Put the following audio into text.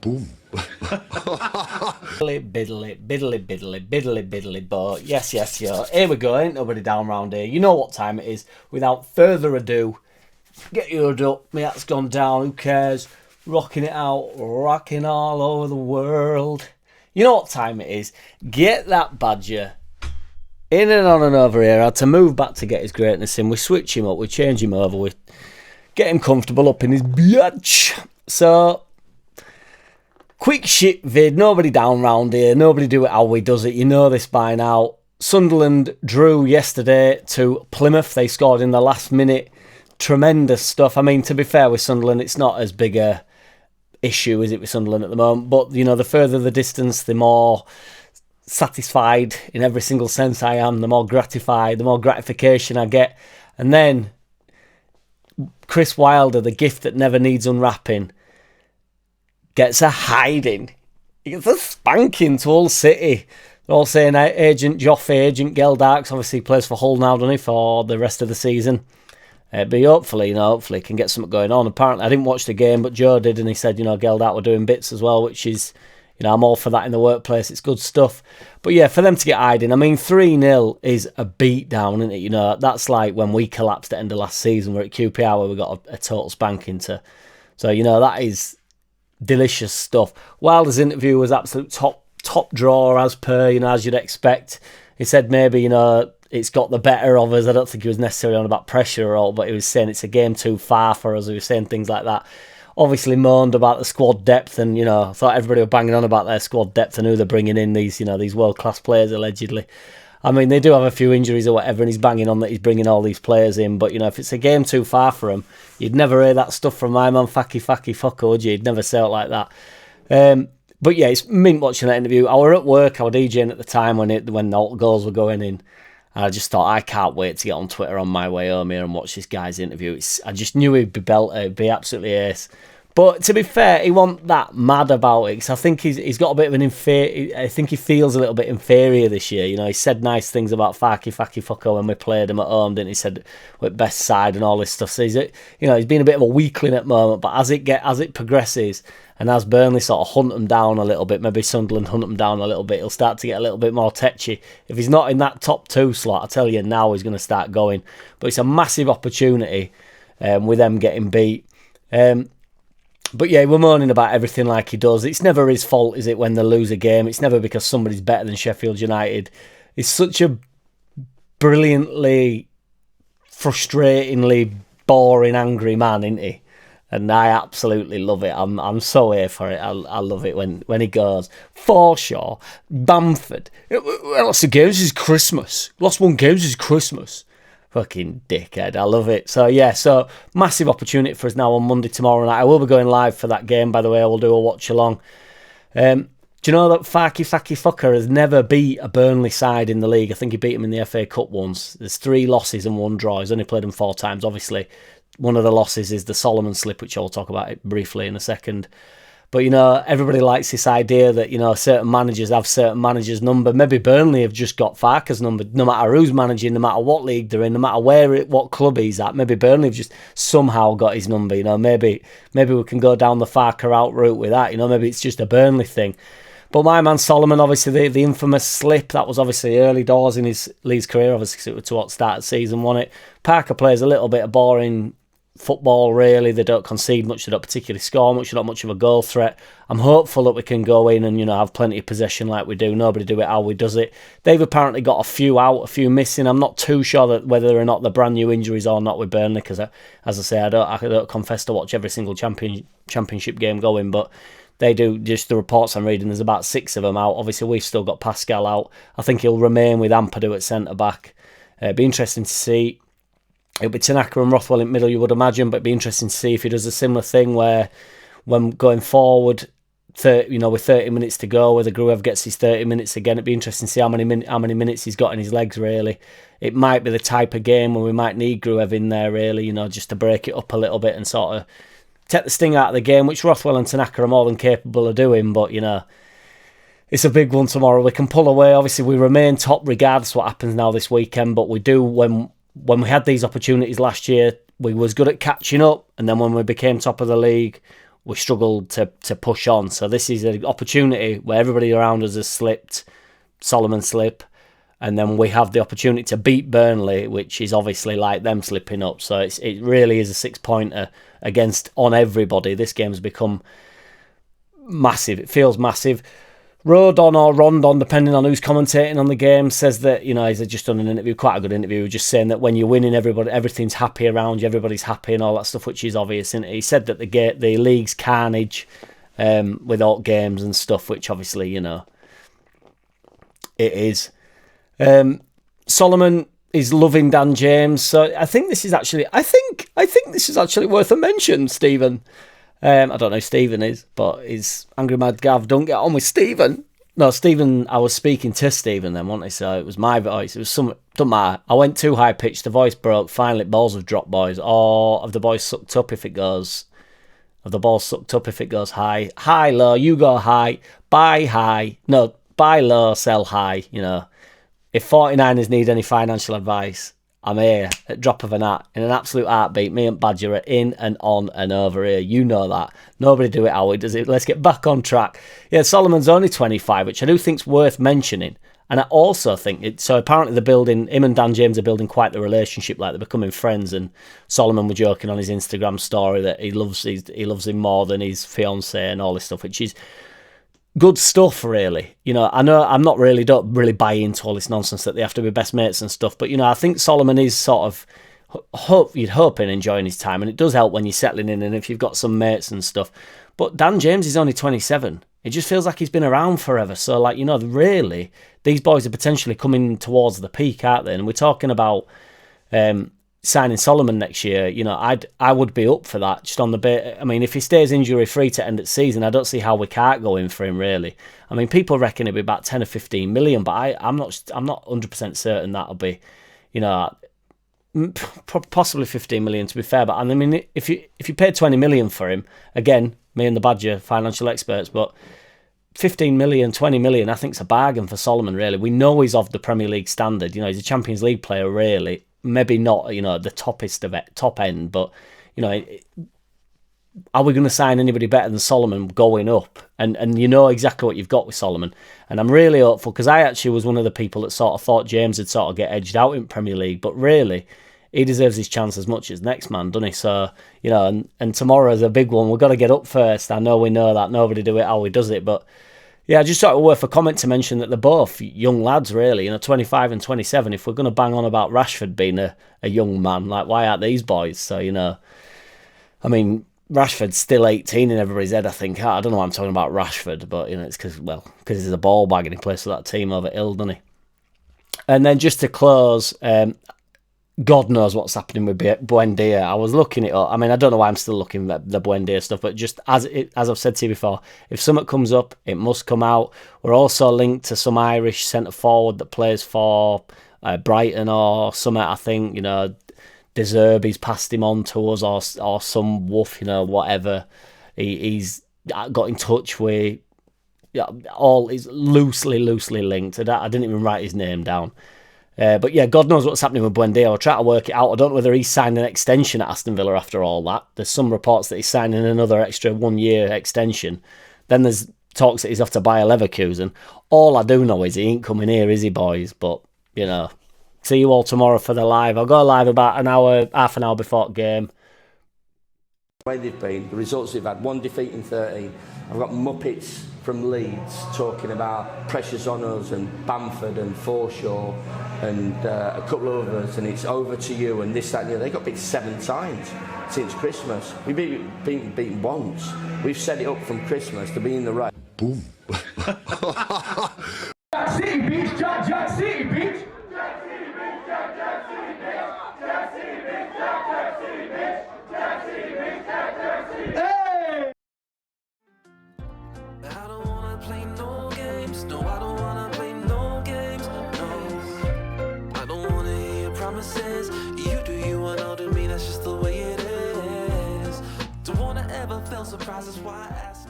Boom. Biddly, but yes, yo. Here we go, ain't nobody down round here. You know what time it is. Without further ado, get your hood up. My hat's gone down, who cares? Rocking it out, rocking all over the world. You know what time it is. Get that badger in and on and over here. I had to move back to get his greatness in. We switch him up, we change him over, we get him comfortable up in his biatch. So, quick shit vid, nobody down round here, nobody do it how we does it, you know this by now. Sunderland drew yesterday to Plymouth, they scored in the last minute, tremendous stuff. I mean, to be fair with Sunderland, it's not as big a issue, is it, with Sunderland at the moment, but you know, the further the distance, the more satisfied in every single sense I am, the more gratified, the more gratification I get. And then Chris Wilder, the gift that never needs unwrapping, gets a hiding. He gets a spanking to Hull City. They're all saying Agent Joffe, Agent Geldarks, obviously plays for Hull now, doesn't he, for the rest of the season. But hopefully, hopefully can get something going on. Apparently, I didn't watch the game, but Joe did, and he said, Geldark were doing bits as well, which is, I'm all for that in the workplace. It's good stuff. But yeah, for them to get hiding, 3-0 is a beatdown, isn't it? That's like when we collapsed at the end of last season. We're at QPR where we got a total spanking to. So, that is delicious stuff. Wilder's interview was absolute top drawer as per, as you'd expect. He said maybe, it's got the better of us. I don't think he was necessarily on about pressure or all, but he was saying it's a game too far for us. He was saying things like that. Obviously moaned about the squad depth and, I thought everybody were banging on about their squad depth and who they're bringing in, these world-class players, allegedly. I mean, they do have a few injuries or whatever, and he's banging on that he's bringing all these players in, but, if it's a game too far for him, you'd never hear that stuff from my man, Facky Fucker, would you? You'd never say it like that. But yeah, it's mint watching that interview. I were at work, I was DJing at the time when all the goals were going in. And I just thought, I can't wait to get on Twitter on my way home here and watch this guy's interview. I just knew he'd be belter, he'd be absolutely ace. But to be fair, he wasn't that mad about it, because I think he's got a bit of an I think he feels a little bit inferior this year. He said nice things about Facky Fucker when we played him at home, didn't he? Said we're best side and all this stuff. So he's been a bit of a weakling at the moment, but as it progresses, and as Burnley sort of hunt him down a little bit, maybe Sunderland hunt him down a little bit, he'll start to get a little bit more tetchy. If he's not in that top 2 slot, I tell you now he's going to start going. But it's a massive opportunity with them getting beat. But yeah, we're moaning about everything like he does. It's never his fault, is it, when they lose a game? It's never because somebody's better than Sheffield United. He's such a brilliantly, frustratingly, boring, angry man, isn't he? And I absolutely love it. I'm so here for it. I love it when he goes, Forshaw, Bamford. Lost the games is Christmas. Lost one games is Christmas. Fucking dickhead. I love it. So yeah, massive opportunity for us now on Monday, tomorrow night. I will be going live for that game, by the way. I will do a watch along. Do you know that Facky Fucker has never beat a Burnley side in the league? I think he beat them in the FA Cup once. There's 3 losses and 1 draw. He's only played them 4 times, obviously. One of the losses is the Solomon slip, which I'll talk about it briefly in a second. But, everybody likes this idea that, certain managers have certain managers' number. Maybe Burnley have just got Farke's number, no matter who's managing, no matter what league they're in, no matter what club he's at. Maybe Burnley have just somehow got his number, Maybe we can go down the Farke out route with that, Maybe it's just a Burnley thing. But my man Solomon, obviously, the infamous slip, that was obviously early doors in his Leeds career, obviously, because it was towards the start of the season, wasn't it? Parker plays a little bit of boring football, really. They don't concede much, they don't particularly score much, they're not much of a goal threat. I'm hopeful that we can go in and have plenty of possession like we do. Nobody do it how we does it. They've apparently got a few out, a few missing. I'm not too sure that whether or not they're brand new injuries or not with Burnley, because as I say, I don't confess to watch every single championship game going, but they do. Just the reports I'm reading, there's about 6 of them out. Obviously we've still got Pascal out. I think he'll remain with Ampadu at centre back. It'd be interesting to see. It'll be Tanaka and Rothwell in middle, you would imagine, but it'd be interesting to see if he does a similar thing where, when going forward, with 30 minutes to go, whether Gruev gets his 30 minutes again. It'd be interesting to see how many minutes he's got in his legs, really. It might be the type of game where we might need Gruev in there, really, just to break it up a little bit and sort of take the sting out of the game, which Rothwell and Tanaka are more than capable of doing, but, it's a big one tomorrow. We can pull away. Obviously, we remain top regardless what happens now this weekend, but we do, when we had these opportunities last year, we was good at catching up, and then when we became top of the league, we struggled to push on. So this is an opportunity where everybody around us has slipped, Solomon slip, and then we have the opportunity to beat Burnley, which is obviously like them slipping up. So it really is a 6-pointer on everybody. This game's become massive. It feels massive. Rodon or Rondon, depending on who's commentating on the game, says that, he's just done an interview, quite a good interview, just saying that when you're winning, everything's happy around you, everybody's happy and all that stuff, which is obvious. And he said that the league's carnage without games and stuff, which obviously, it is. Solomon is loving Dan James, so I think this is actually, worth a mention, Stephen. I don't know who Stephen is, but is Angry Mad Gav, don't get on with Stephen. No, Stephen, I was speaking to Stephen then, wasn't I? So it was my voice. It was some, don't matter. I went too high pitched, the voice broke. Finally, balls have dropped, boys. Or have the boys sucked up if it goes? Have the balls sucked up if it goes high? High, low, you go high. Buy high. No, buy low, sell high. If 49ers need any financial advice, I'm here at drop of an hat, in an absolute heartbeat. Me and Badger are in and on and over here. You know that. Nobody do it how he does it. Let's get back on track. Yeah, Solomon's only 25, which I do think's worth mentioning. And I also think so apparently they're building, him and Dan James are building quite the relationship, like they're becoming friends. And Solomon was joking on his Instagram story that he loves him more than his fiancée and all this stuff, which is good stuff, really. I know I'm not really, don't really buy into all this nonsense that they have to be best mates and stuff, but I think Solomon is sort of you'd hope in enjoying his time, and it does help when you're settling in and if you've got some mates and stuff. But Dan James is only 27. It just feels like he's been around forever. So, really, these boys are potentially coming towards the peak, aren't they? And we're talking about signing Solomon next year. I would be up for that, just on the bit. I mean, if he stays injury free to end the season, I don't see how we can't go in for him, really. I mean, people reckon it'll be about 10 or 15 million, but I'm not 100% certain that'll be, possibly 15 million to be fair. But I mean, if you paid 20 million for him, again, me and the Badger financial experts, but 15 million, 20 million, I think it's a bargain for Solomon, really. We know he's of the Premier League standard. He's a Champions League player, really. Maybe not, the toppest of it, top end, but, are we going to sign anybody better than Solomon going up? And you know exactly what you've got with Solomon. And I'm really hopeful, because I actually was one of the people that sort of thought James would sort of get edged out in Premier League, but really, he deserves his chance as much as next man, doesn't he? So, and tomorrow's a big one. We've got to get up first. I know we know that. Nobody do it how he does it, but yeah, I just thought it worth a comment to mention that they're both young lads, really, 25 and 27. If we're going to bang on about Rashford being a young man, why aren't these boys? So, I mean, Rashford's still 18 in everybody's head, I think. I don't know why I'm talking about Rashford, but, it's because he's a ball bag and he plays for that team over Hill, doesn't he? And then just to close, God knows what's happening with Buendia. I was looking it up. I mean, I don't know why I'm still looking at the Buendia stuff, but just as I've said to you before, if something comes up, it must come out. We're also linked to some Irish centre forward that plays for Brighton or something. I think De Zerbi's passed him on to us, or some wolf, whatever. He's got in touch with. All is loosely linked. I didn't even write his name down. But yeah, God knows what's happening with Buendia. I'll try to work it out. I don't know whether he's signed an extension at Aston Villa after all that. There's some reports that he's signing another extra 1-year extension. Then there's talks that he's off to Bayer Leverkusen. All I do know is he ain't coming here, is he, boys? But, see you all tomorrow for the live. I'll go live about half an hour before the game. The way they've been, the results they've had, 1 defeat in 13. I've got Muppets from Leeds talking about pressures on us and Bamford and Forshaw and a couple of others, and it's over to you and this, that and the other. They got beat 7 times since Christmas. We've been beaten once. We've set it up from Christmas to be in the race. Boom. JackCity, bitch. JackCity, bitch. Hey! I don't wanna play no games. No, I don't wanna play no games. No, I don't wanna hear your promises. You do you and I'll do me. That's just the way it is. Don't wanna ever feel surprised. That's why I ask.